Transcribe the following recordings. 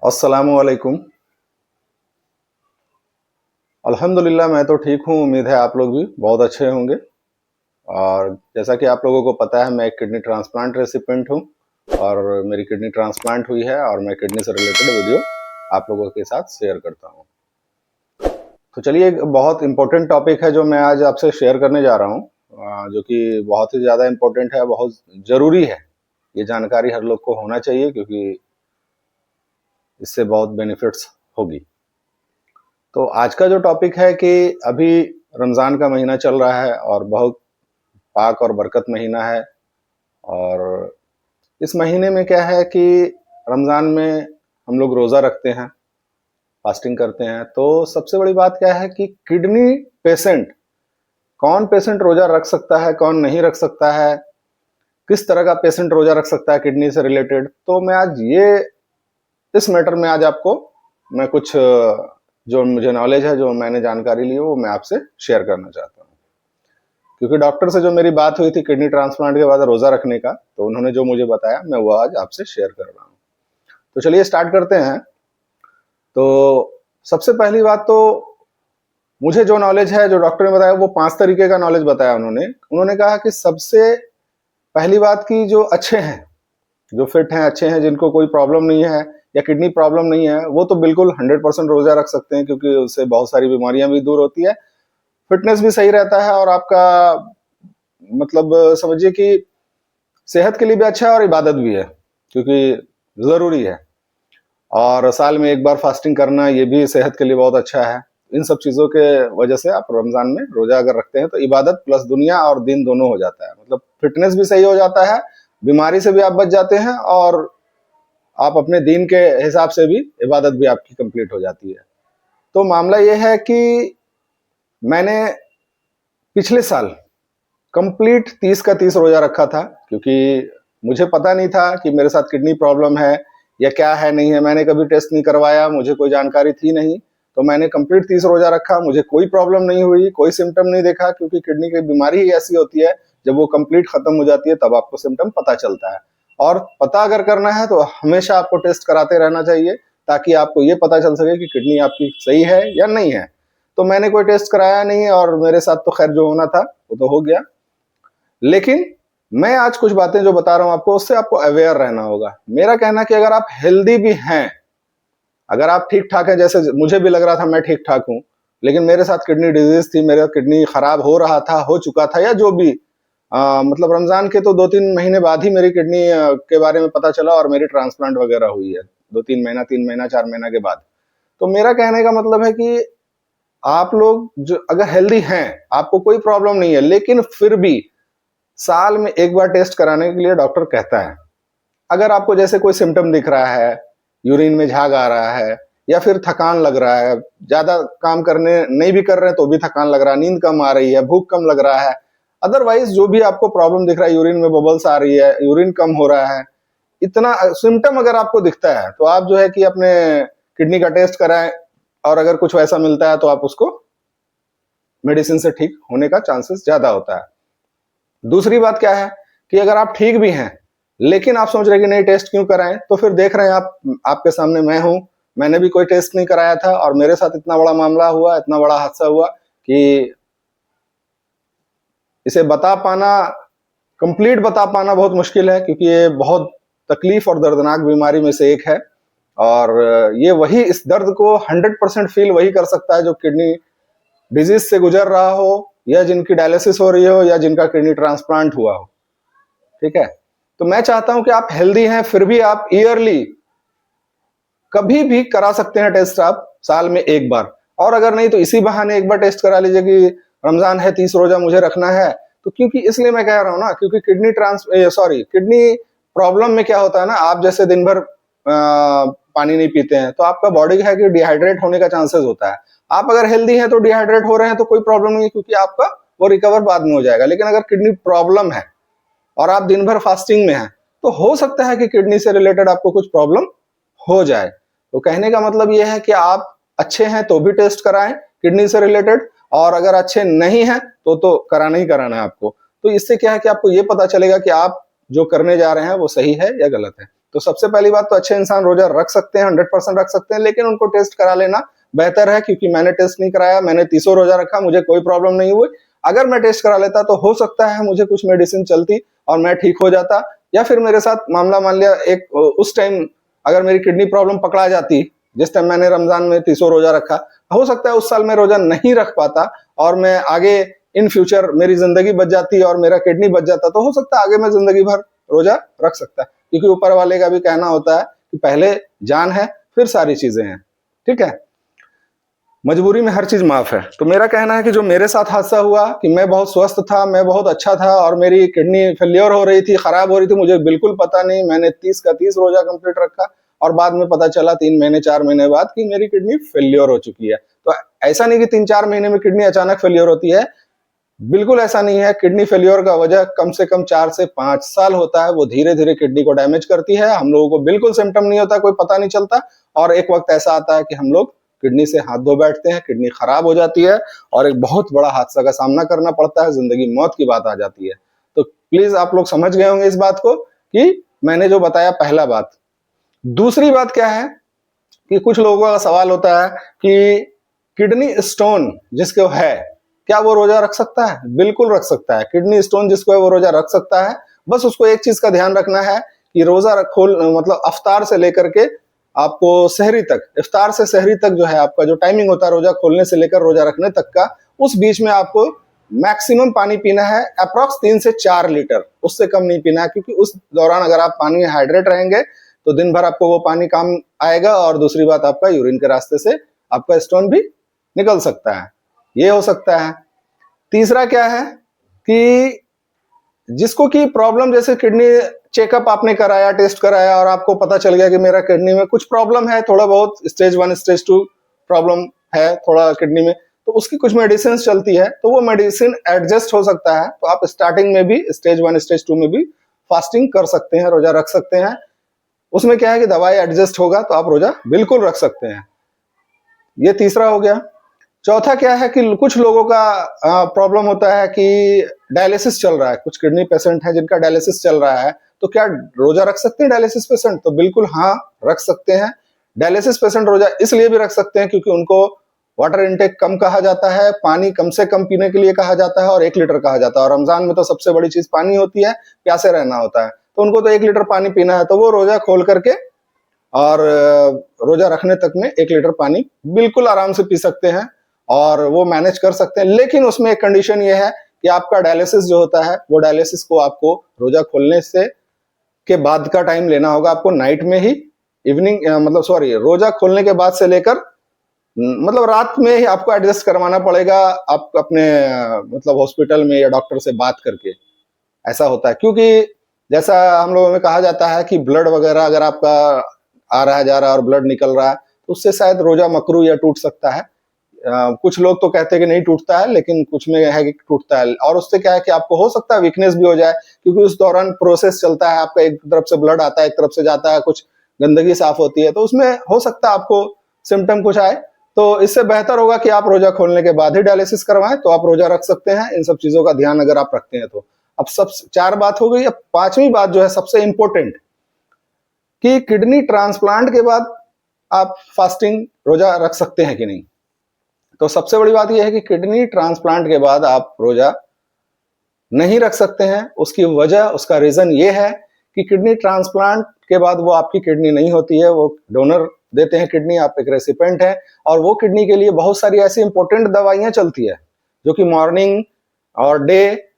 अस्सलामुअलैकुम। अल्हम्दुलिल्लाह मैं तो ठीक हूँ, उम्मीद है आप लोग भी बहुत अच्छे होंगे। और जैसा कि आप लोगों को पता है मैं एक किडनी ट्रांसप्लांट रेसिपिएंट हूँ और मेरी किडनी ट्रांसप्लांट हुई है और मैं किडनी से रिलेटेड वीडियो आप लोगों के साथ शेयर करता हूँ। तो चलिए, एक बहुत इम्पोर्टेंट टॉपिक है जो मैं आज आपसे शेयर करने जा रहा हूँ, जो कि बहुत ही ज़्यादा इम्पोर्टेंट है, बहुत ज़रूरी है। ये जानकारी हर लोग को होना चाहिए क्योंकि इससे बहुत बेनिफिट्स होगी। तो आज का जो टॉपिक है कि अभी रमज़ान का महीना चल रहा है और बहुत पाक और बरकत महीना है। और इस महीने में क्या है कि रमज़ान में हम लोग रोज़ा रखते हैं, फास्टिंग करते हैं। तो सबसे बड़ी बात क्या है कि किडनी पेशेंट, कौन पेशेंट रोज़ा रख सकता है, कौन नहीं रख सकता है, किस तरह का पेशेंट रोज़ा रख सकता है किडनी से रिलेटेड। तो मैं आज इस मैटर में आज आपको मैं कुछ जो मुझे नॉलेज है, जो मैंने जानकारी ली है, वो मैं आपसे शेयर करना चाहता हूँ। क्योंकि डॉक्टर से जो मेरी बात हुई थी किडनी ट्रांसप्लांट के बाद रोज़ा रखने का, तो उन्होंने जो मुझे बताया मैं वो आज आपसे शेयर कर रहा हूँ। तो चलिए स्टार्ट करते हैं। तो सबसे पहली बात तो मुझे जो नॉलेज है, जो डॉक्टर ने बताया, वो 5 तरीके का नॉलेज बताया उन्होंने कहा कि सबसे पहली बात की जो अच्छे हैं, जो फिट हैं, अच्छे हैं, जिनको कोई प्रॉब्लम नहीं है या किडनी प्रॉब्लम नहीं है, वो तो बिल्कुल 100% रोज़ा रख सकते हैं क्योंकि उससे बहुत सारी बीमारियां भी दूर होती है, फिटनेस भी सही रहता है और आपका मतलब समझिए कि सेहत के लिए भी अच्छा है और इबादत भी है क्योंकि ज़रूरी है। और साल में एक बार फास्टिंग करना ये भी सेहत के लिए बहुत अच्छा है। इन सब चीज़ों के वजह से आप रमज़ान में रोज़ा अगर रखते हैं तो इबादत प्लस दुनिया और दिन दोनों हो जाता है। मतलब फिटनेस भी सही हो जाता है, बीमारी से भी आप बच जाते हैं और आप अपने दीन के हिसाब से भी इबादत भी आपकी कंप्लीट हो जाती है। तो मामला ये है कि मैंने पिछले साल कंप्लीट 30 का 30 रोजा रखा था क्योंकि मुझे पता नहीं था कि मेरे साथ किडनी प्रॉब्लम है या क्या है, नहीं है। मैंने कभी टेस्ट नहीं करवाया, मुझे कोई जानकारी थी नहीं। तो मैंने कंप्लीट 30 रोजा रखा, मुझे कोई प्रॉब्लम नहीं हुई, कोई सिम्टम नहीं देखा क्योंकि किडनी की बीमारी ही ऐसी होती है, जब वो कंप्लीट खत्म हो जाती है तब आपको सिम्टम पता चलता है। और पता अगर करना है तो हमेशा आपको टेस्ट कराते रहना चाहिए ताकि आपको ये पता चल सके कि किडनी आपकी सही है या नहीं है। तो मैंने कोई टेस्ट कराया नहीं और मेरे साथ तो खैर जो होना था वो तो हो गया। लेकिन मैं आज कुछ बातें जो बता रहा हूं आपको, उससे आपको अवेयर रहना होगा। मेरा कहना है कि अगर आप हेल्दी भी हैं, अगर आप ठीक ठाक हैं, जैसे मुझे भी लग रहा था मैं ठीक ठाक हूं, लेकिन मेरे साथ किडनी डिजीज थी, मेरा किडनी खराब हो रहा था, हो चुका था, या जो भी मतलब रमजान के तो 2-3 महीने बाद ही मेरी किडनी के बारे में पता चला और मेरी ट्रांसप्लांट वगैरह हुई है 2-3 महीना, 3 महीना, 4 महीना के बाद। तो मेरा कहने का मतलब है कि आप लोग जो अगर हेल्दी हैं, आपको कोई प्रॉब्लम नहीं है, लेकिन फिर भी साल में एक बार टेस्ट कराने के लिए डॉक्टर कहता है। अगर आपको जैसे कोई सिम्टम दिख रहा है, यूरिन में झाग आ रहा है या फिर थकान लग रहा है, ज्यादा काम करने नहीं भी कर रहे हैं तो भी थकान लग रहा है, नींद कम आ रही है, भूख कम लग रहा है, अदरवाइज जो भी आपको प्रॉब्लम दिख रहा है, यूरिन में बबल्स आ रही है, यूरिन कम हो रहा है, इतना सिम्टम अगर आपको दिखता है तो आप जो है कि अपने किडनी का टेस्ट कराएं और अगर कुछ वैसा मिलता है तो आप उसको मेडिसिन से ठीक होने का चांसेस ज्यादा होता है। दूसरी बात क्या है कि अगर आप ठीक भी हैं लेकिन आप सोच रहे हैं कि नहीं टेस्ट क्यों कराएं, तो फिर देख रहे हैं आप, आपके सामने मैं हूं, मैंने भी कोई टेस्ट नहीं कराया था और मेरे साथ इतना बड़ा मामला हुआ, इतना बड़ा हादसा हुआ कि इसे बता पाना, कंप्लीट बता पाना बहुत मुश्किल है क्योंकि ये बहुत तकलीफ और दर्दनाक बीमारी में से एक है। और ये वही इस दर्द को 100% फील वही कर सकता है जो किडनी डिजीज से गुजर रहा हो या जिनकी डायलिसिस हो रही हो या जिनका किडनी ट्रांसप्लांट हुआ हो। ठीक है, तो मैं चाहता हूं कि आप हेल्दी हैं फिर भी आप ईयरली कभी भी करा सकते हैं टेस्ट, आप साल में एक बार। और अगर नहीं तो इसी बहाने एक बार टेस्ट करा लीजिए कि रमजान है, 30 रोजा मुझे रखना है। तो क्योंकि इसलिए मैं कह रहा हूं ना, क्योंकि किडनी प्रॉब्लम में क्या होता है ना, आप जैसे दिन भर पानी नहीं पीते हैं तो आपका बॉडी है कि डिहाइड्रेट होने का चांसेस होता है। आप अगर हेल्दी हैं तो डिहाइड्रेट हो रहे हैं तो कोई प्रॉब्लम नहीं है क्योंकि आपका वो रिकवर बाद में हो जाएगा। लेकिन अगर किडनी प्रॉब्लम है और आप दिन भर फास्टिंग में हैं तो हो सकता है कि किडनी से रिलेटेड आपको कुछ प्रॉब्लम हो जाए। तो कहने का मतलब यह है कि आप अच्छे हैं तो भी टेस्ट कराएं किडनी से रिलेटेड, और अगर अच्छे नहीं हैं तो कराना ही कराना है आपको। तो इससे क्या है कि आपको ये पता चलेगा कि आप जो करने जा रहे हैं वो सही है या गलत है। तो सबसे पहली बात तो अच्छे इंसान रोजा रख सकते हैं, 100% रख सकते हैं, लेकिन उनको टेस्ट करा लेना बेहतर है, क्योंकि मैंने टेस्ट नहीं कराया, मैंने 30 रोजा रखा, मुझे कोई प्रॉब्लम नहीं हुई। अगर मैं टेस्ट करा लेता तो हो सकता है मुझे कुछ मेडिसिन चलती और मैं ठीक हो जाता, या फिर मेरे साथ मामला मान लिया एक उस टाइम अगर मेरी किडनी प्रॉब्लम पकड़ा जाती जिस टाइम मैंने रमजान में 30 रोजा रखा, हो सकता है उस साल मैं रोजा नहीं रख पाता और मैं आगे इन फ्यूचर मेरी जिंदगी बच जाती और मेरा किडनी बच जाता, तो हो सकता है आगे मैं जिंदगी भर रोजा रख सकता, क्योंकि ऊपर वाले का भी कहना होता है कि पहले जान है फिर सारी चीजें हैं। ठीक है, मजबूरी में हर चीज माफ है। तो मेरा कहना है कि जो मेरे साथ हादसा हुआ कि मैं बहुत स्वस्थ था, मैं बहुत अच्छा था और मेरी किडनी फेलियर हो रही थी, खराब हो रही थी, मुझे बिल्कुल पता नहीं, मैंने 30 का 30 रोजा कंप्लीट रखा और बाद में पता चला 3 महीने 4 महीने बाद कि मेरी किडनी फेलियर हो चुकी है। तो ऐसा नहीं कि 3-4 महीने में किडनी अचानक फेलियर होती है, बिल्कुल ऐसा नहीं है। किडनी फेलियर का वजह कम से कम 4 से 5 साल होता है, वो धीरे धीरे किडनी को डैमेज करती है। हम लोगों को बिल्कुल सिम्टम नहीं होता, कोई पता नहीं चलता, और एक वक्त ऐसा आता है कि हम लोग किडनी से हाथ धो बैठते हैं, किडनी खराब हो जाती है और एक बहुत बड़ा हादसा का सामना करना पड़ता है, जिंदगी मौत की बात आ जाती है। तो प्लीज आप लोग समझ गए होंगे इस बात को कि मैंने जो बताया पहला बात। दूसरी बात क्या है कि कुछ लोगों का सवाल होता है कि किडनी स्टोन जिसको है क्या वो रोजा रख सकता है? बिल्कुल रख सकता है। किडनी स्टोन जिसको है वो रोजा रख सकता है। बस उसको एक चीज का ध्यान रखना है कि रोजा खोल मतलब अफ्तार से लेकर के आपको सहरी तक, इफ्तार से सहरी तक जो है आपका जो टाइमिंग होता है रोजा खोलने से लेकर रोजा रखने तक का, उस बीच में आपको मैक्सिमम पानी पीना है, अप्रॉक्स 3 से 4 लीटर, उससे कम नहीं पीना है, क्योंकि उस दौरान अगर आप पानी में हाइड्रेट रहेंगे तो दिन भर आपको वो पानी काम आएगा और दूसरी बात आपका यूरिन के रास्ते से आपका स्टोन भी निकल सकता है, ये हो सकता है। तीसरा क्या है कि जिसको की प्रॉब्लम, जैसे किडनी चेकअप आपने कराया, टेस्ट कराया और आपको पता चल गया कि मेरा किडनी में कुछ प्रॉब्लम है, थोड़ा बहुत स्टेज 1 स्टेज 2 प्रॉब्लम है थोड़ा किडनी में, तो उसकी कुछ मेडिसिन चलती है, तो वो मेडिसिन एडजस्ट हो सकता है। तो आप स्टार्टिंग में भी स्टेज 1 स्टेज 2 में भी फास्टिंग कर सकते हैं, रोजा रख सकते हैं। उसमें क्या है कि दवाई एडजस्ट होगा तो आप रोजा बिल्कुल रख सकते हैं। ये तीसरा हो गया। चौथा क्या है कि कुछ लोगों का प्रॉब्लम होता है कि डायलिसिस चल रहा है, कुछ किडनी पेशेंट है जिनका डायलिसिस चल रहा है, तो क्या रोजा रख सकते हैं डायलिसिस पेशेंट? तो बिल्कुल हाँ, रख सकते हैं। डायलिसिस पेशेंट रोजा इसलिए भी रख सकते हैं क्योंकि उनको वाटर इनटेक कम कहा जाता है, पानी कम से कम पीने के लिए कहा जाता है और 1 लीटर कहा जाता है, और रमजान में तो सबसे बड़ी चीज पानी होती है, प्यासे रहना होता है, तो उनको तो 1 लीटर पानी पीना है, तो वो रोजा खोल करके और रोजा रखने तक में 1 लीटर पानी बिल्कुल आराम से पी सकते हैं और वो मैनेज कर सकते हैं। लेकिन उसमें एक कंडीशन ये है कि आपका डायलिसिस जो होता है वो डायलिसिस को आपको रोजा खोलने से के बाद का टाइम लेना होगा, आपको नाइट में ही, इवनिंग मतलब सॉरी, रोजा खोलने के बाद से लेकर मतलब रात में ही आपको एडजस्ट करवाना पड़ेगा, आप अपने मतलब हॉस्पिटल में या डॉक्टर से बात करके। ऐसा होता है क्योंकि जैसा हम लोगों में कहा जाता है कि ब्लड वगैरह अगर आपका आ रहा है जा रहा है और ब्लड निकल रहा है तो उससे शायद रोजा मकरू या टूट सकता है। कुछ लोग तो कहते हैं कि नहीं टूटता है, लेकिन कुछ में है कि टूटता है, और उससे क्या है कि आपको हो सकता है वीकनेस भी हो जाए, क्योंकि उस दौरान प्रोसेस चलता है, आपका एक तरफ से ब्लड आता है, एक तरफ से जाता है, कुछ गंदगी साफ होती है, तो उसमें हो सकता है आपको सिम्टम कुछ आए। तो इससे बेहतर होगा कि आप रोजा खोलने के बाद ही डायलिसिस करवाएं, तो आप रोजा रख सकते हैं, इन सब चीजों का ध्यान अगर आप रखते हैं तो। अब सब 4 बात हो गई। अब 5वीं बात जो है सबसे इंपॉर्टेंट, कि किडनी ट्रांसप्लांट के बाद आप फास्टिंग रोजा रख सकते हैं कि नहीं। तो सबसे बड़ी बात यह है कि किडनी ट्रांसप्लांट के बाद आप रोजा नहीं रख सकते हैं। उसकी वजह, उसका रीजन ये है कि किडनी ट्रांसप्लांट के बाद वो आपकी किडनी नहीं होती है, वो डोनर देते हैं किडनी, आप एक रेसिपेंट हैं, और वो किडनी के लिए बहुत सारी ऐसी इंपॉर्टेंट दवाइयां चलती है जो कि मॉर्निंग और डे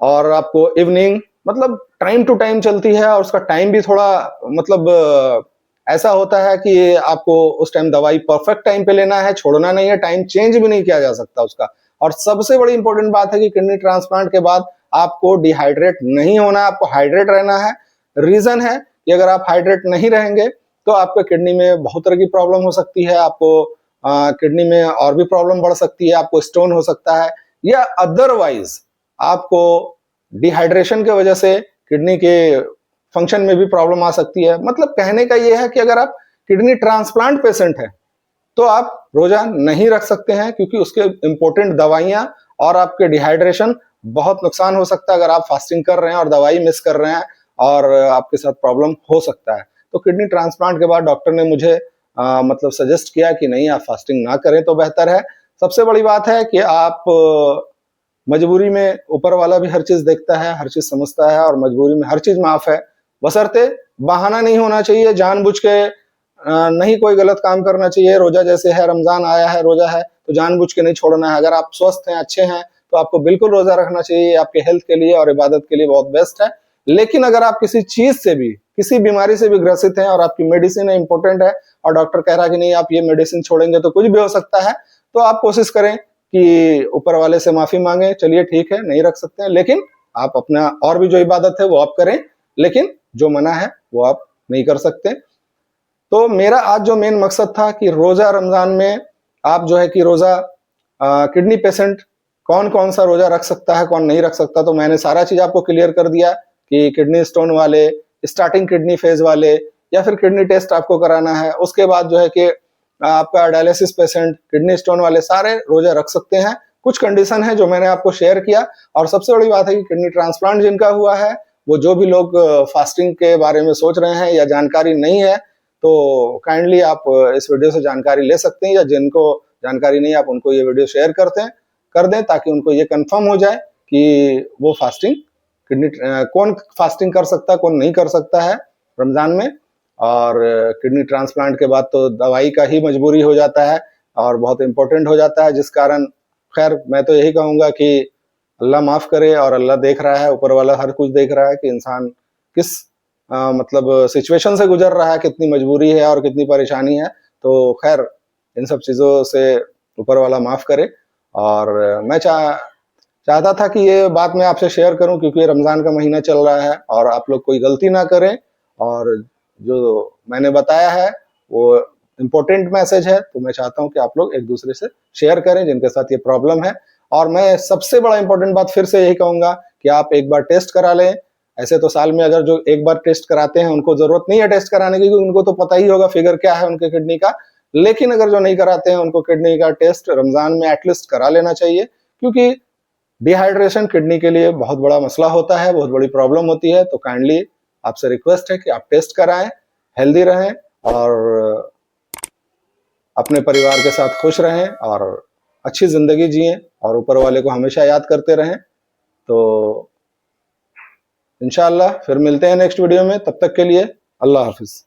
और आपको इवनिंग, मतलब टाइम टू टाइम चलती है, और उसका टाइम भी थोड़ा मतलब ऐसा होता है कि आपको उस टाइम दवाई परफेक्ट टाइम पे लेना है, छोड़ना नहीं है, टाइम चेंज भी नहीं किया जा सकता उसका। और सबसे बड़ी इंपॉर्टेंट बात है कि किडनी ट्रांसप्लांट के बाद आपको डिहाइड्रेट नहीं होना है, आपको हाइड्रेट रहना है। रीजन है कि अगर आप हाइड्रेट नहीं रहेंगे तो आपके किडनी में बहुत तरह की प्रॉब्लम हो सकती है, आपको किडनी में और भी प्रॉब्लम बढ़ सकती है, आपको स्टोन हो सकता है, या अदरवाइज आपको डिहाइड्रेशन की वजह से किडनी के फंक्शन में भी प्रॉब्लम आ सकती है। मतलब कहने का यह है कि अगर आप किडनी ट्रांसप्लांट पेशेंट हैं तो आप रोजा नहीं रख सकते हैं, क्योंकि उसके इंपॉर्टेंट दवाइयां और आपके डिहाइड्रेशन बहुत नुकसान हो सकता है अगर आप फास्टिंग कर रहे हैं और दवाई मिस कर रहे हैं, और आपके साथ प्रॉब्लम हो सकता है। तो किडनी ट्रांसप्लांट के बाद डॉक्टर ने मुझे मतलब सजेस्ट किया कि नहीं, आप फास्टिंग ना करें तो बेहतर है। सबसे बड़ी बात है कि आप मजबूरी में, ऊपर वाला भी हर चीज देखता है, हर चीज समझता है, और मजबूरी में हर चीज माफ है, बशर्ते बहाना नहीं होना चाहिए, जानबूझ के नहीं कोई गलत काम करना चाहिए। रोजा जैसे है, रमजान आया है, रोजा है, तो जानबूझ के नहीं छोड़ना है। अगर आप स्वस्थ हैं, अच्छे हैं, तो आपको बिल्कुल रोजा रखना चाहिए, आपके हेल्थ के लिए और इबादत के लिए बहुत बेस्ट है। लेकिन अगर आप किसी चीज से भी, किसी बीमारी से भी ग्रसित हैं और आपकी मेडिसिन इंपॉर्टेंट है और डॉक्टर कह रहा है कि नहीं आप ये मेडिसिन छोड़ेंगे तो कुछ भी हो सकता है, तो आप कोशिश करें कि ऊपर वाले से माफी मांगे, चलिए ठीक है नहीं रख सकते हैं, लेकिन आप अपना और भी जो इबादत है वो आप करें, लेकिन जो मना है वो आप नहीं कर सकते। तो मेरा आज जो मेन मकसद था कि रोजा रमजान में आप जो है कि रोजा किडनी पेशेंट कौन कौन सा रोजा रख सकता है, कौन नहीं रख सकता, तो मैंने सारा चीज आपको क्लियर कर दिया कि किडनी स्टोन वाले, स्टार्टिंग किडनी फेज वाले, या फिर किडनी टेस्ट आपको कराना है, उसके बाद जो है कि आपका डायलिसिस पेशेंट, किडनी स्टोन वाले सारे रोजा रख सकते हैं। कुछ कंडीशन है जो मैंने आपको शेयर किया। और सबसे बड़ी बात है कि किडनी ट्रांसप्लांट जिनका हुआ है, वो जो भी लोग फास्टिंग के बारे में सोच रहे हैं या जानकारी नहीं है, तो काइंडली आप इस वीडियो से जानकारी ले सकते हैं, या जिनको जानकारी नहीं है आप उनको ये वीडियो शेयर कर दें, ताकि उनको ये कंफर्म हो जाए कि वो फास्टिंग किडनी कौन फास्टिंग कर सकता है, कौन नहीं कर सकता है रमजान में। और किडनी ट्रांसप्लांट के बाद तो दवाई का ही मजबूरी हो जाता है और बहुत इंपॉर्टेंट हो जाता है, जिस कारण खैर मैं तो यही कहूंगा कि अल्लाह माफ करे, और अल्लाह देख रहा है, ऊपर वाला हर कुछ देख रहा है कि इंसान किस मतलब सिचुएशन से गुजर रहा है, कितनी मजबूरी है और कितनी परेशानी है। तो खैर इन सब चीज़ों से ऊपर वाला माफ करे। और मैं चाहता था कि ये बात मैं आपसे शेयर करूं, क्योंकि रमज़ान का महीना चल रहा है और आप लोग कोई गलती ना करें, और जो मैंने बताया है वो इम्पोर्टेंट मैसेज है, तो मैं चाहता हूं कि आप लोग एक दूसरे से शेयर करें जिनके साथ ये प्रॉब्लम है। और मैं सबसे बड़ा इंपॉर्टेंट बात फिर से यही कहूंगा कि आप एक बार टेस्ट करा लें। ऐसे तो साल में अगर जो एक बार टेस्ट कराते हैं उनको जरूरत नहीं है टेस्ट कराने की, क्योंकि उनको तो पता ही होगा फिगर क्या है उनके किडनी का। लेकिन अगर जो नहीं कराते हैं उनको किडनी का टेस्ट रमजान में एटलीस्ट करा लेना चाहिए, क्योंकि डिहाइड्रेशन किडनी के लिए बहुत बड़ा मसला होता है, बहुत बड़ी प्रॉब्लम होती है। तो काइंडली आपसे रिक्वेस्ट है कि आप टेस्ट कराएं, हेल्दी रहें और अपने परिवार के साथ खुश रहें और अच्छी जिंदगी जिएं, और ऊपर वाले को हमेशा याद करते रहें। तो इंशाअल्लाह फिर मिलते हैं नेक्स्ट वीडियो में, तब तक के लिए अल्लाह हाफिज।